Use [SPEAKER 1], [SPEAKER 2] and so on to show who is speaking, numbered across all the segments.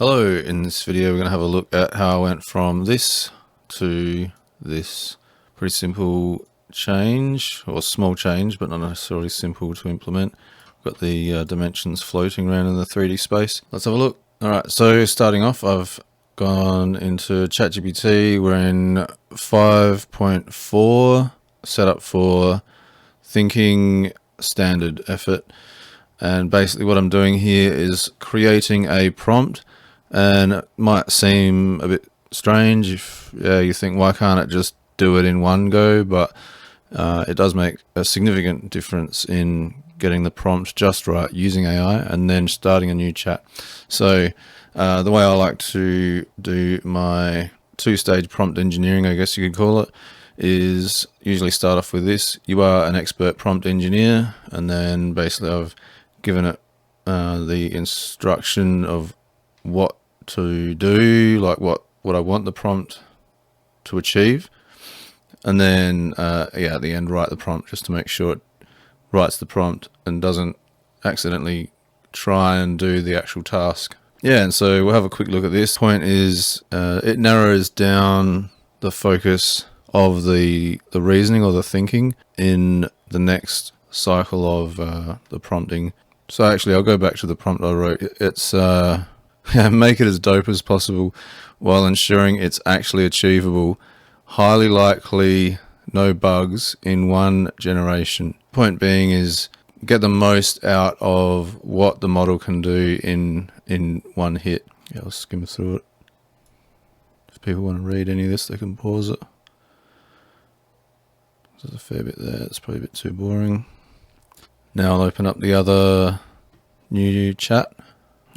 [SPEAKER 1] Hello, in this video we're going to have a look at how I went from this to this. Pretty simple change, or small change, but not necessarily simple to implement. Got the dimensions floating around in the 3D space. Let's have a look. Alright, so starting off, I've gone into ChatGPT. We're in 5.4, set up for thinking standard effort. And basically what I'm doing here is creating a prompt. And it might seem a bit strange if you think, why can't it just do it in one go? But it does make a significant difference in getting the prompt just right using AI and then starting a new chat. So the way I like to do my two-stage prompt engineering, I guess you could call it, is usually start off with this. You are an expert prompt engineer, and then basically I've given it the instruction of what to do, like what I want the prompt to achieve, and then at the end write the prompt just to make sure it writes the prompt and doesn't accidentally try and do the actual task. And so we'll have a quick look at this. Point is it narrows down the focus of the reasoning or the thinking in the next cycle of the prompting. So actually I'll go back to the prompt I wrote. It's make it as dope as possible while ensuring it's actually achievable. Highly likely, no bugs in one generation. Point being is get the most out of what the model can do in one hit. I'll skim through it. If people want to read any of this, they can pause it. There's a fair bit there. It's probably a bit too boring. Now I'll open up the other new chat.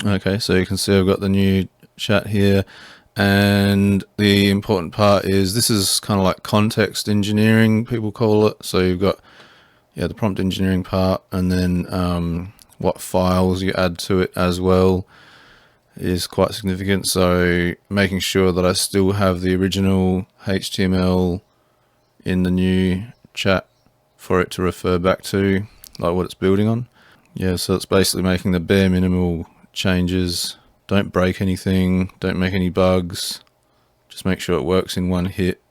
[SPEAKER 1] Okay, so you can see I've got the new chat here, and the important part is this is kind of like context engineering, people call it. So you've got the prompt engineering part, and then what files you add to it as well is quite significant. So making sure that I still have the original HTML in the new chat for it to refer back to, like what it's building on. So it's basically making the bare minimal changes. Don't break anything, don't make any bugs, just make sure it works in one hit,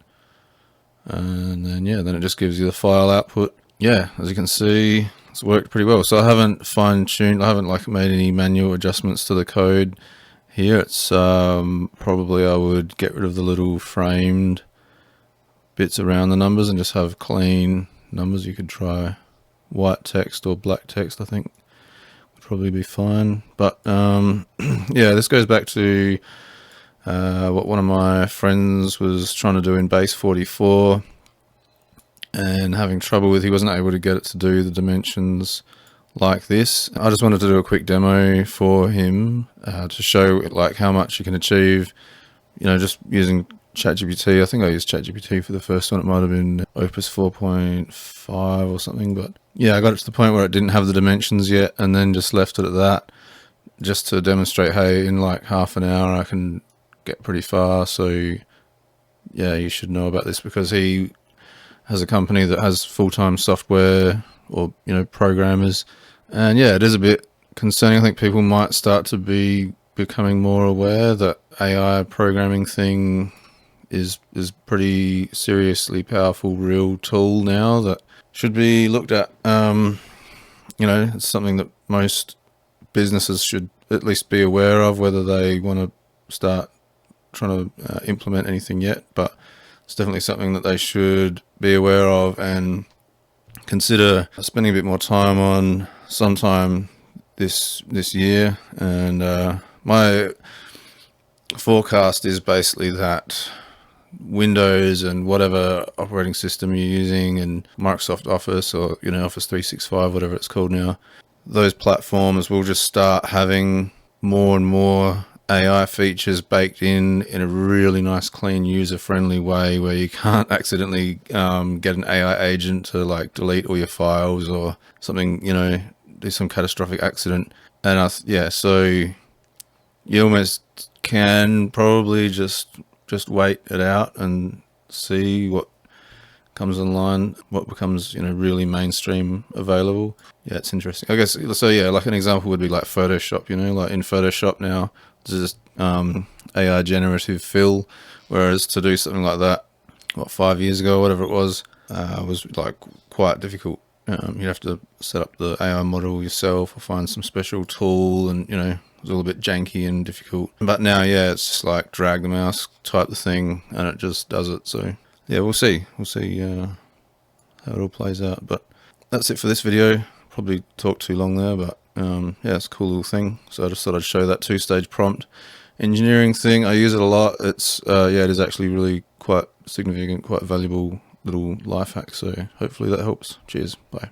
[SPEAKER 1] and then then it just gives you the file output. As you can see, it's worked pretty well. So I haven't fine-tuned, I haven't made any manual adjustments to the code here. It's probably I would get rid of the little framed bits around the numbers and just have clean numbers. You could try white text or black text, I think would probably be fine. But this goes back to what one of my friends was trying to do in Base 44 and having trouble with. He wasn't able to get it to do the dimensions like this. I just wanted to do a quick demo for him to show how much you can achieve, just using ChatGPT. I think I used ChatGPT for the first one. It might have been Opus 4.5 or something, but I got it to the point where it didn't have the dimensions yet, and then just left it at that, just to demonstrate, hey, in half an hour I can get pretty far. So you should know about this, because he has a company that has full-time software or programmers, and it is a bit concerning. I think people might start to be becoming more aware that AI programming thing is pretty seriously powerful, real tool now that should be looked at. It's something that most businesses should at least be aware of, whether they want to start trying to implement anything yet. But it's definitely something that they should be aware of and consider spending a bit more time on sometime this year. And my forecast is basically that Windows and whatever operating system you're using, and Microsoft Office or Office 365, whatever it's called now, those platforms will just start having more and more AI features baked in a really nice, clean, user-friendly way, where you can't accidentally get an AI agent to delete all your files or something, do some catastrophic accident. And so you almost can probably just wait it out and see what comes online, what becomes really mainstream available. It's interesting, I guess. So an example would be Photoshop. In Photoshop now, there's just AI generative fill, whereas to do something like that, what, 5 years ago, whatever it was like quite difficult. You'd have to set up the AI model yourself or find some special tool, and it was all a bit janky and difficult. But now, yeah, it's just like drag the mouse, type the thing, and it just does it. So yeah, we'll see how it all plays out. But that's it for this video. Probably talked too long there, but yeah, it's a cool little thing. So I just thought I'd show that 2-stage prompt engineering thing. I use it a lot. It's yeah, it is actually really quite significant, quite valuable little life hack. So hopefully that helps. Cheers. Bye.